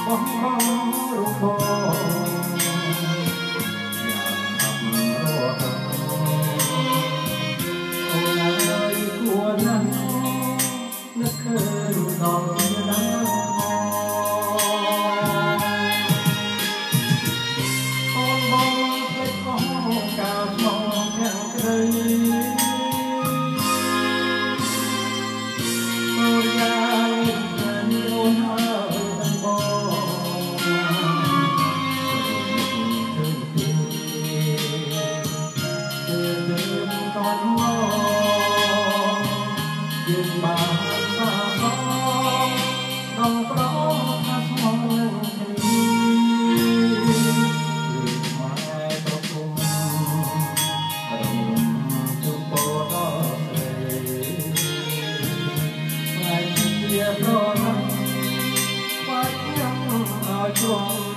បងរូបបងយ៉ាងហប់រហ័សអូនអើយគួរណាស់នឹកឃើញដល់ជាដើមអូនបងភ្លេចអស់កាលមកទាំងក្តីអូនយ៉ាងអូនអើយបងយើងបានសាសដល់ប្រោថាស្មងគ្នាឬស្មែប្រគុំរំជួបពោដល់ស្រីថ្ងៃជាប្រណាំងបាច់ខ្ញុំឲ្យជាប់